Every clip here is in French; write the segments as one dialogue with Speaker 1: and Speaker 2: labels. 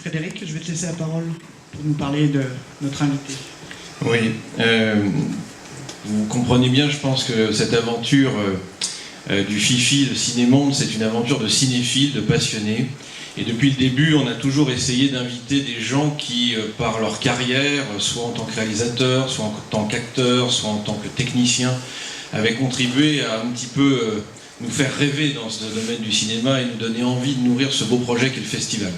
Speaker 1: Frédéric, je vais te laisser la parole pour nous parler de notre invité.
Speaker 2: Oui, vous comprenez bien, je pense que cette aventure du Fifi, de Cinémonde, c'est une aventure de cinéphiles, de passionnés. Et depuis le début, on a toujours essayé d'inviter des gens qui, par leur carrière, soit en tant que réalisateur, soit en tant qu'acteur, soit en tant que technicien, avaient contribué à un petit peu nous faire rêver dans ce domaine du cinéma et nous donner envie de nourrir ce beau projet qu'est le festival.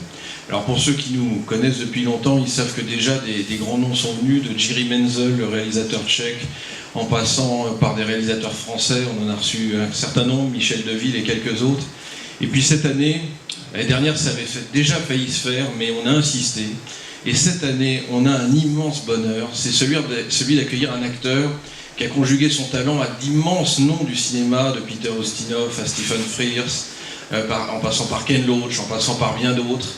Speaker 2: Alors pour ceux qui nous connaissent depuis longtemps, ils savent que déjà des grands noms sont venus, de Jiří Menzel, le réalisateur tchèque, en passant par des réalisateurs français, on en a reçu un certain nombre, Michel Deville et quelques autres. Et puis cette année, l'année dernière ça avait déjà failli se faire, mais on a insisté. Et cette année, on a un immense bonheur, c'est celui d'accueillir un acteur qui a conjugué son talent à d'immenses noms du cinéma, de Peter Ustinov à Stephen Frears, en passant par Ken Loach, en passant par bien d'autres.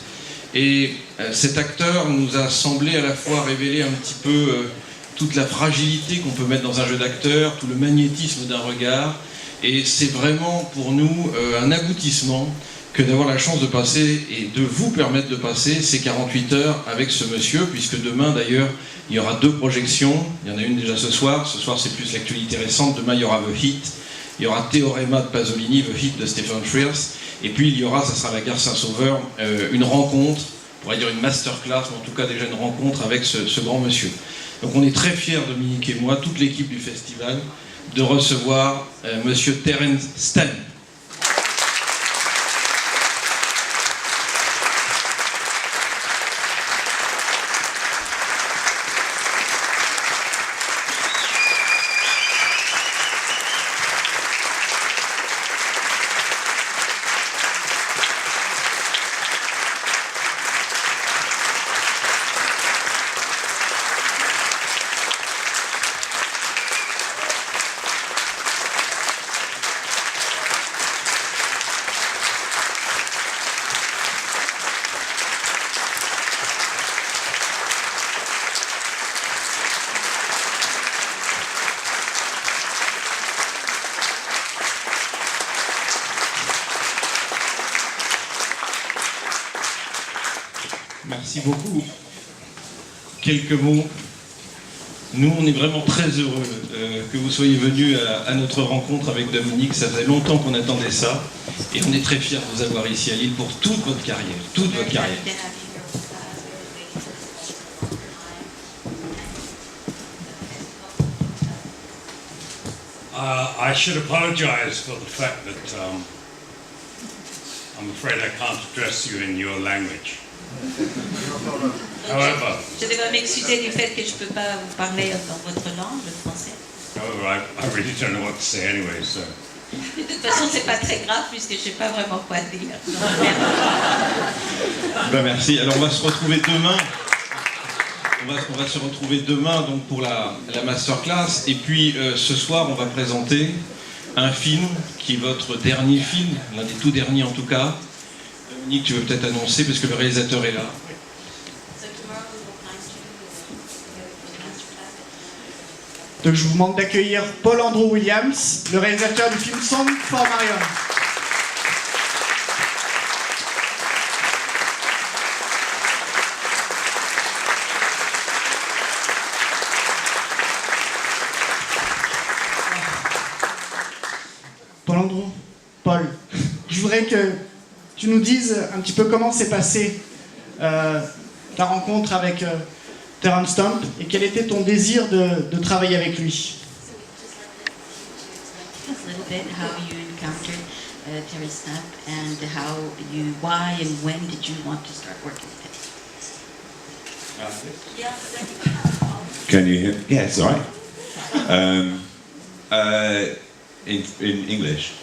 Speaker 2: Et cet acteur nous a semblé à la fois révéler un petit peu toute la fragilité qu'on peut mettre dans un jeu d'acteur, tout le magnétisme d'un regard. Et c'est vraiment pour nous un aboutissement que d'avoir la chance de passer et de vous permettre de passer ces 48 heures avec ce monsieur, puisque demain d'ailleurs il y aura 2 projections, il y en a une déjà ce soir c'est plus l'actualité récente, demain il y aura The Heat, il y aura Théorema de Pasolini, The Heat de Stephen Frears, et puis il y aura, ça sera la Gare Saint-Sauveur, une rencontre, on pourrait dire une masterclass, mais en tout cas déjà une rencontre avec ce grand monsieur. Donc on est très fiers, Dominique et moi, toute l'équipe du festival, de recevoir monsieur Terence Stamp. Merci beaucoup. Quelques mots. Nous, on est vraiment très heureux que vous soyez venus à notre rencontre avec Dominique. Ça faisait longtemps qu'on attendait ça. Et on est très fiers de vous avoir ici à Lille pour toute votre carrière. Toute votre carrière.
Speaker 3: I should apologize for the fact that I'm afraid I can't address you in your language. However,
Speaker 4: je devrais m'excuser du fait que je ne peux pas vous parler dans votre langue, le français.
Speaker 3: However, I really don't know what to say anyway, so.
Speaker 4: De toute façon, c'est pas très grave puisque je sais pas vraiment quoi dire.
Speaker 2: Ben merci. Alors on va se retrouver demain. On va se retrouver demain donc pour la masterclass. Et puis ce soir, on va présenter un film qui est votre dernier film, l'un des tout derniers en tout cas. Dominique, tu veux peut-être annoncer parce que le réalisateur est là.
Speaker 1: Donc je vous demande d'accueillir Paul Andrew Williams, le réalisateur du film Song for Marion. Paul, je voudrais que tu nous dises un petit peu comment s'est passée ta rencontre avec Terence Stamp et quel était ton désir de travailler avec lui.
Speaker 4: A little bit how you encountered Terence Stamp and why and when did you want to start working with him?
Speaker 5: Can you hear? Yeah, it's all right. In English,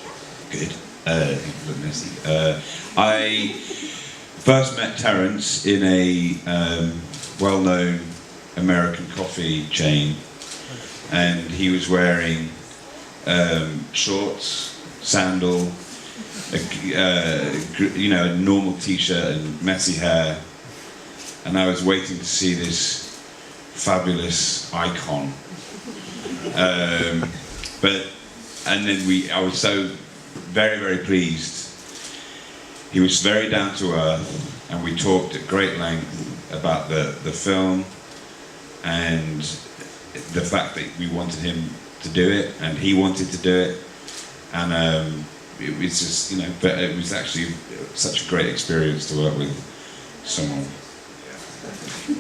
Speaker 5: good. Merci. I first met Terence in a well-known American coffee chain, and he was wearing shorts, sandal, a normal t-shirt and messy hair, and I was waiting to see this fabulous icon. I was so very, very pleased. He was very down to earth. and we talked at great length about the film and the fact that we wanted him to do it and he wanted to do it, and it was just, you know, but it was actually such a great experience to work with someone.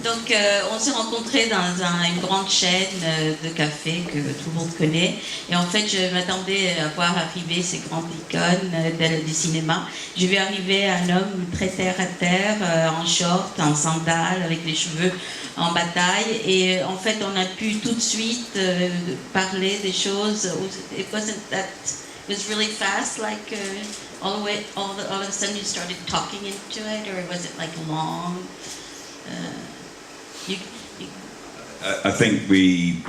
Speaker 4: Donc on s'est rencontrés dans une grande chaîne de café que tout le monde connaît, et en fait je m'attendais à voir arriver ces grandes icônes du cinéma. J'ai vu arriver un homme très terre à terre, en short, en sandales, avec les cheveux en bataille, et en fait on a pu tout de suite parler des choses. It wasn't that, it was really fast, like all of a sudden you started talking into it, or was it like long?
Speaker 5: I think we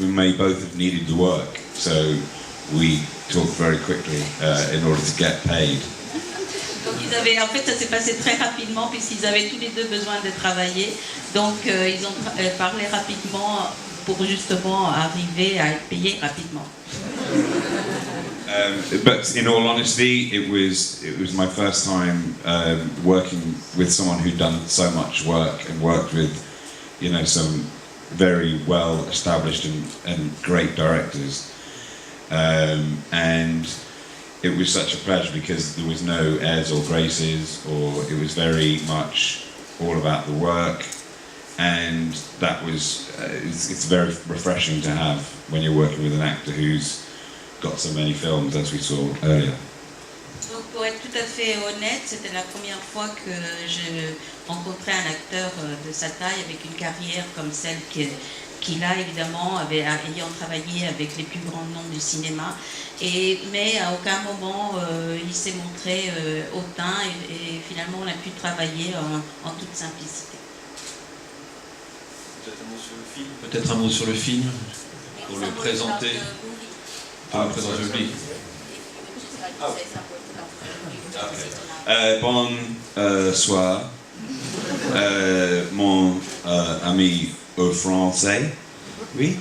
Speaker 5: may both have needed the work, so we talked very quickly in order to get paid.
Speaker 4: Donc en fait ça s'est passé très rapidement puisqu'ils avaient tous les deux besoin de travailler, donc ils ont parlé rapidement pour justement arriver à être payés rapidement.
Speaker 5: But in all honesty, it was my first time working with someone who'd done so much work and worked with, you know, some very well established and great directors, and it was such a pleasure because there was no airs or graces, or it was very much all about the work, and that was it's very refreshing to have when you're working with an actor who's got so many films, as we saw earlier.
Speaker 4: Donc pour être tout à fait honnête, c'était la première fois que je rencontrais un acteur de sa taille avec une carrière comme celle qu'il a, évidemment, ayant travaillé avec les plus grands noms du cinéma, mais à aucun moment il s'est montré hautain, et finalement on a pu travailler en toute simplicité.
Speaker 2: Peut-être un mot sur le film pour le présenter.
Speaker 5: Bonsoir, mon ami français. Oui.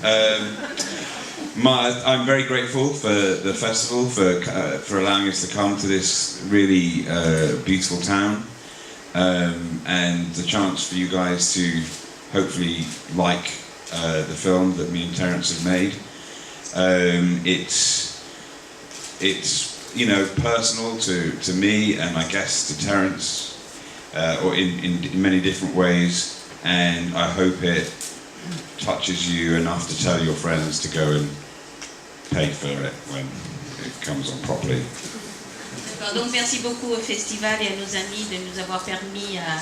Speaker 5: I'm very grateful for the festival, for allowing us to come to this really beautiful town, and the chance for you guys to hopefully like the film that me and Terence have made. It's you know, personal to me, and I guess to Terence, or in many different ways, and I hope it touches you enough to tell your friends to go and pay for it when it comes on properly.
Speaker 4: Donc merci beaucoup au festival et à nos amis de nous avoir permis à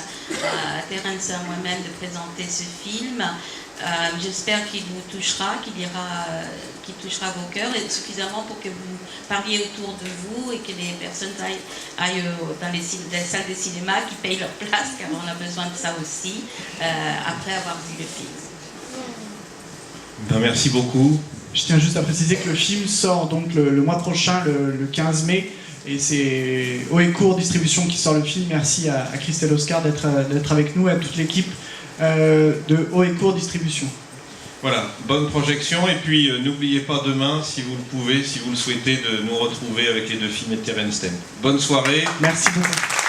Speaker 4: Terence et à moi-même de présenter ce film. J'espère qu'il vous touchera, qu'il touchera vos cœurs, et suffisamment pour que vous parliez autour de vous et que les personnes aillent dans les salles de cinéma, qui payent leur place, car on a besoin de ça aussi, après avoir vu le film.
Speaker 2: Ben, merci beaucoup.
Speaker 1: Je tiens juste à préciser que le film sort donc le mois prochain, le 15 mai, et c'est Haut et Court Distribution qui sort le film. Merci à Christelle Oscar d'être avec nous, et à toute l'équipe de Haut et Court Distribution.
Speaker 2: Voilà, bonne projection, et puis n'oubliez pas demain, si vous le pouvez, si vous le souhaitez, de nous retrouver avec les deux films de Terence Stamp. Bonne soirée.
Speaker 1: Merci beaucoup.